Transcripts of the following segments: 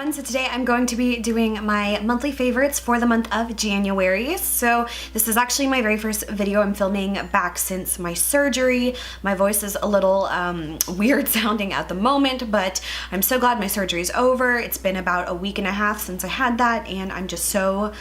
everyone, so today I'm going to be doing my monthly favorites for the month of January. So this is actually my very first video I'm filming back since my surgery. My voice is a little weird sounding at the moment, but I'm so glad my surgery is over. It's been about a week and a half since I had that, and I'm just so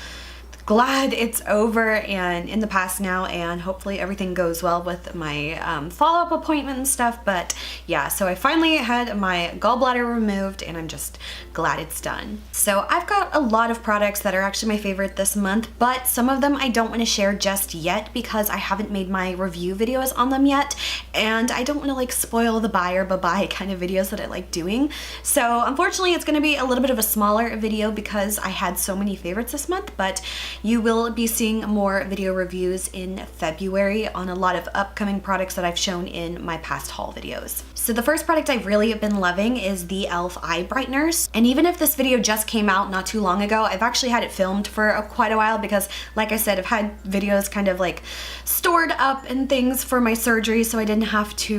glad it's over and in the past now, and hopefully everything goes well with my follow-up appointment and stuff. But yeah, so I finally had my gallbladder removed and I'm just glad it's done. So I've got a lot of products that are actually my favorite this month, but some of them I don't want to share just yet because I haven't made my review videos on them yet, and I don't want to like spoil the buy or bye-bye kind of videos that I like doing. So unfortunately it's going to be a little bit of a smaller video because I had so many favorites this month, but you will be seeing more video reviews in February on a lot of upcoming products that I've shown in my past haul videos. So the first product I've really been loving is the e.l.f. Eye Brighteners. And even if this video just came out not too long ago, I've actually had it filmed for quite a while because, like I said, I've had videos kind of like stored up and things for my surgery, so I didn't have to,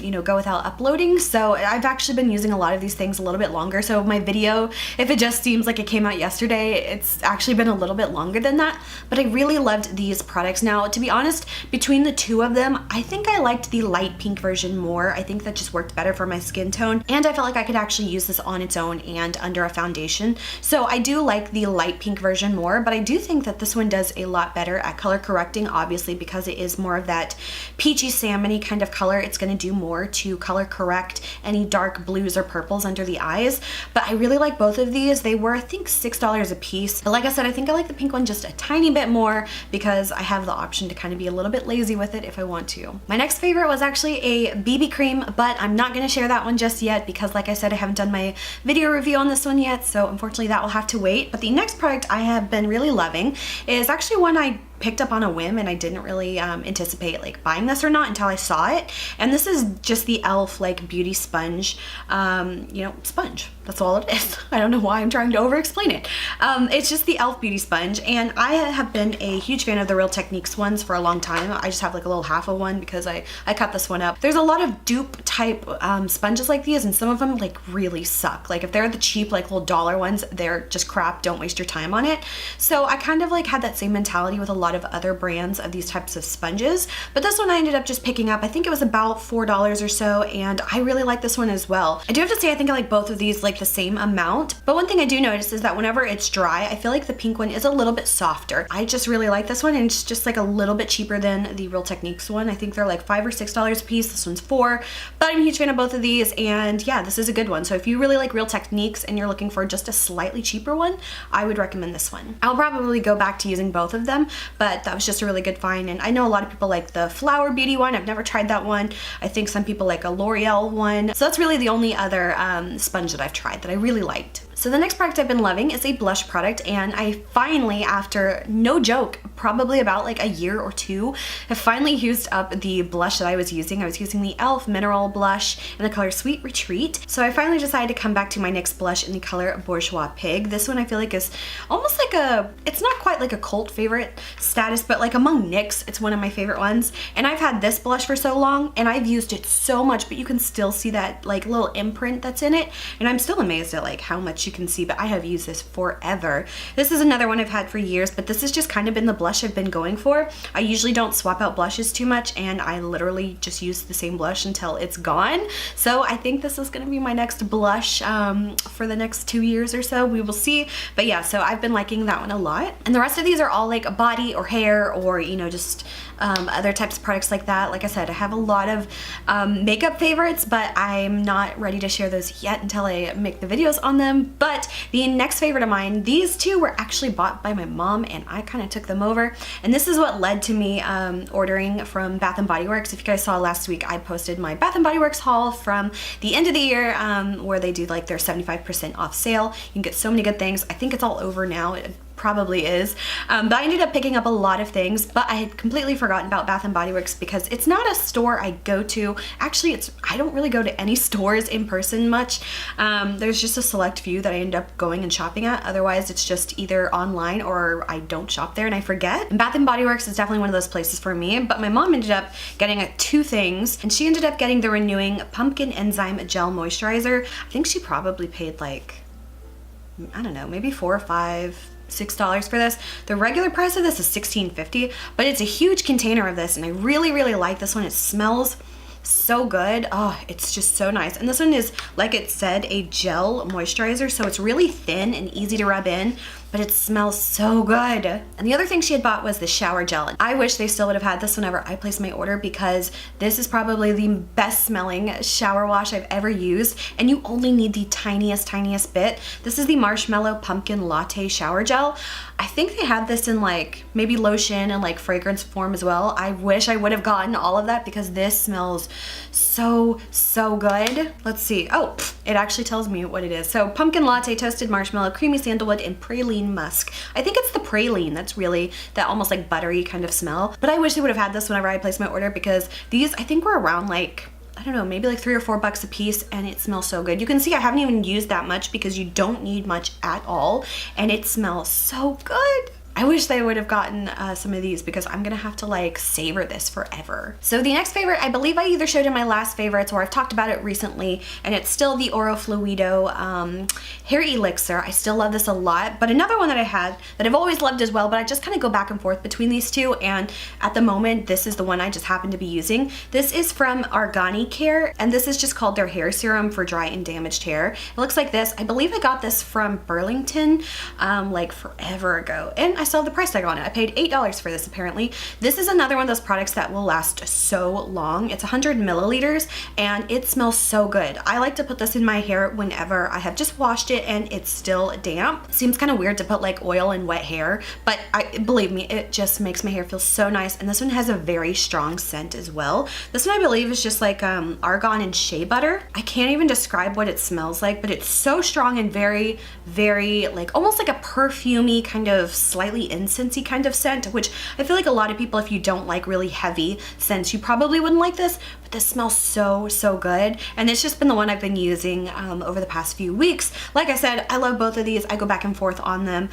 you know, go without uploading. So I've actually been using a lot of these things a little bit longer. So my video, if it just seems like it came out yesterday, it's actually been a little bit longer than that. But I really loved these products. Now, to be honest, between the two of them, I think I liked the light pink version more. I think that just worked better for my skin tone, and I felt like I could actually use this on its own and under a foundation. So I do like the light pink version more, but I do think that this one does a lot better at color correcting, obviously because it is more of that peachy salmony kind of color. It's going to do more to color correct any dark blues or purples under the eyes. But I really like both of these. They were, I think, $6 a piece. But like I said, I think I like the pink one just a tiny bit more because I have the option to kind of be a little bit lazy with it if I want to. My next favorite was actually a BB cream, but I'm not going to share that one just yet because, like I said, I haven't done my video review on this one yet, so unfortunately that will have to wait. But the next product I have been really loving is actually one I picked up on a whim, and I didn't really anticipate like buying this or not until I saw it. And this is just the e.l.f. like beauty sponge, you know, sponge. That's all it is. I don't know why I'm trying to over explain it. It's just the e.l.f. beauty sponge, and I have been a huge fan of the Real Techniques ones for a long time. I just have like a little half of one because I cut this one up. There's a lot of dupe type sponges like these, and some of them like really suck. Like if they're the cheap like little dollar ones, they're just crap. Don't waste your time on it. So I kind of like had that same mentality with a lot of other brands of these types of sponges, but this one I ended up just picking up. I think it was about $4 or so, and I really like this one as well. I do have to say I think I like both of these like the same amount, but one thing I do notice is that whenever it's dry, I feel like the pink one is a little bit softer. I just really like this one, and it's just like a little bit cheaper than the Real Techniques one. I think they're like $5 or $6 a piece. This one's $4, but I'm a huge fan of both of these, and yeah, this is a good one. So if you really like Real Techniques and you're looking for just a slightly cheaper one, I would recommend this one. I'll probably go back to using both of them, but that was just a really good find. And I know a lot of people like the Flower Beauty one. I've never tried that one. I think some people like a L'Oreal one. So that's really the only other sponge that I've tried that I really liked. So the next product I've been loving is a blush product, and I finally, after no joke, probably about like a year or two, have finally used up the blush that I was using. I was using the e.l.f. Mineral Blush in the color Sweet Retreat. So I finally decided to come back to my NYX blush in the color Bourgeois Pig. This one I feel like is almost like a, it's not quite like a cult favorite status, but like among NYX, it's one of my favorite ones. And I've had this blush for so long, and I've used it so much, but you can still see that like little imprint that's in it. And I'm still amazed at like how much you can see, but I have used this forever. This is another one I've had for years, but this has just kind of been the blush I've been going for. I usually don't swap out blushes too much, and I literally just use the same blush until it's gone. So I think this is gonna be my next blush for the next 2 years or so. We will see. But yeah, so I've been liking that one a lot. And the rest of these are all like body or hair or, you know, just other types of products like that. Like I said, I have a lot of makeup favorites, but I'm not ready to share those yet until I make the videos on them. But the next favorite of mine, these two were actually bought by my mom, and I kind of took them over. And this is what led to me ordering from Bath & Body Works. If you guys saw last week, I posted my Bath & Body Works haul from the end of the year where they do like their 75% off sale. You can get so many good things. I think it's all over now. It probably is. But I ended up picking up a lot of things, but I had completely forgotten about Bath & Body Works because it's not a store I go to. Actually, I don't really go to any stores in person much. There's just a select few that I end up going and shopping at. Otherwise, it's just either online or I don't shop there and I forget. And Bath & Body Works is definitely one of those places for me, but my mom ended up getting two things, and she ended up getting the Renewing Pumpkin Enzyme Gel Moisturizer. I think she probably paid like I don't know, maybe $4 or $6 for this. The regular price of this is $16.50, but it's a huge container of this, and I really, really like this one. It smells so good. Oh, it's just so nice. And this one is, like it said, a gel moisturizer, so it's really thin and easy to rub in, but it smells so good. And the other thing she had bought was the shower gel. I wish they still would have had this whenever I placed my order, because this is probably the best smelling shower wash I've ever used, and you only need the tiniest bit. This is the Marshmallow Pumpkin Latte Shower Gel. I think they have this in like maybe lotion and like fragrance form as well. I wish I would have gotten all of that, because this smells so good. Let's see. Oh, it actually tells me what it is. So pumpkin latte, toasted marshmallow, creamy sandalwood, and praline musk. I think it's the praline that's really that almost like buttery kind of smell. But I wish they would have had this whenever I placed my order, because these I think were around like, I don't know, maybe like $3 or $4 a piece, and it smells so good. You can see I haven't even used that much, because you don't need much at all, and it smells so good. I wish they would have gotten some of these, because I'm gonna have to like savor this forever. So the next favorite, I believe I either showed in my last favorites or I've talked about it recently, and it's still the Orofluido hair elixir. I still love this a lot, but another one that I had that I've always loved as well, but I just kind of go back and forth between these two, and at the moment this is the one I just happen to be using. This is from ArganiCare, and this is just called their hair serum for dry and damaged hair. It looks like this. I believe I got this from Burlington like forever ago, and I still have the price tag on it. I paid $8 for this apparently. This is another one of those products that will last so long. It's 100 milliliters and it smells so good. I like to put this in my hair whenever I have just washed it and it's still damp. Seems kind of weird to put like oil in wet hair, but believe me, it just makes my hair feel so nice. And this one has a very strong scent as well. This one I believe is just like argan and shea butter. I can't even describe what it smells like, but it's so strong and very, very like almost like a perfumey kind of slightly incensey kind of scent, which I feel like a lot of people, if you don't like really heavy scents, you probably wouldn't like this, but this smells so good. And it's just been the one I've been using over the past few weeks. Like I said, I love both of these. I go back and forth on them.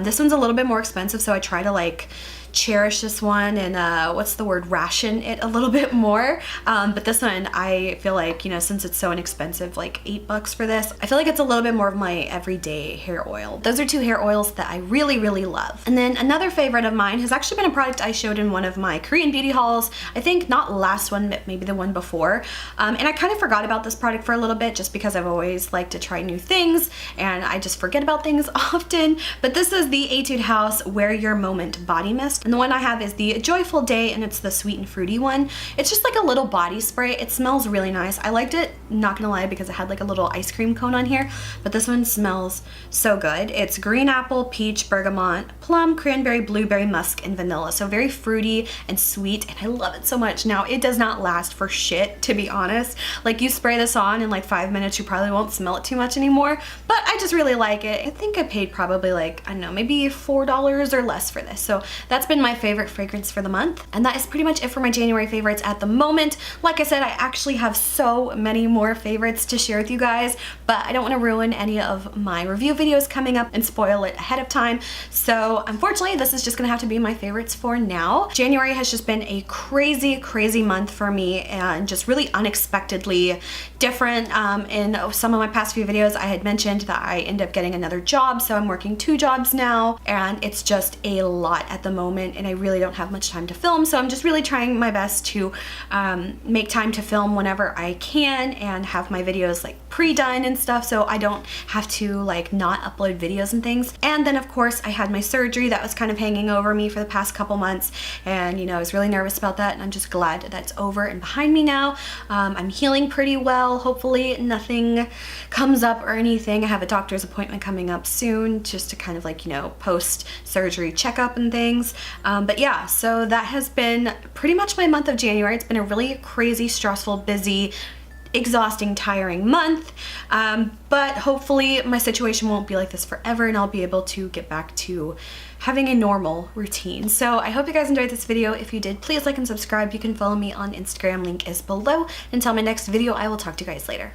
This one's a little bit more expensive, so I try to like cherish this one and what's the word, ration it a little bit more, but this one I feel like, you know, since it's so inexpensive, like $8 for this, I feel like it's a little bit more of my everyday hair oil. Those are two hair oils that I really love. And then another favorite of mine has actually been a product I showed in one of my Korean beauty hauls. I think not last one, but maybe the one before, and I kind of forgot about this product for a little bit just because I've always liked to try new things and I just forget about things often. But this is the Etude House Wear Your Moment Body Mist. And the one I have is the Joyful Day, and it's the sweet and fruity one. It's just like a little body spray. It smells really nice. I liked it, not gonna lie, because it had like a little ice cream cone on here, but this one smells so good. It's green apple, peach, bergamot, plum, cranberry, blueberry, musk, and vanilla. So very fruity and sweet, and I love it so much. Now, it does not last for shit, to be honest. Like, you spray this on in like 5 minutes, you probably won't smell it too much anymore, but I just really like it. I think I paid probably like, I don't know, maybe $4 or less for this. So that's been my favorite fragrance for the month. And that is pretty much it for my January favorites at the moment. Like I said, I actually have so many more favorites to share with you guys, but I don't want to ruin any of my review videos coming up and spoil it ahead of time. So unfortunately, this is just gonna have to be my favorites for now. January has just been a crazy month for me, and just really unexpectedly different. In some of my past few videos, I had mentioned that I ended up getting another job, so I'm working 2 jobs now, and it's just a lot at the moment, and I really don't have much time to film, so I'm just really trying my best to make time to film whenever I can and have my videos like pre-done and stuff, so I don't have to like not upload videos and things. And then of course I had my surgery that was kind of hanging over me for the past couple months, and you know, I was really nervous about that, and I'm just glad that's over and behind me now. I'm healing pretty well. Hopefully nothing comes up or anything. I have a doctor's appointment coming up soon just to kind of like, you know, post-surgery checkup and things. But yeah, so that has been pretty much my month of January. It's been a really crazy, stressful, busy, exhausting, tiring month, but hopefully my situation won't be like this forever and I'll be able to get back to having a normal routine. So I hope you guys enjoyed this video. If you did, please like and subscribe. You can follow me on Instagram, link is below. Until my next video, I will talk to you guys later.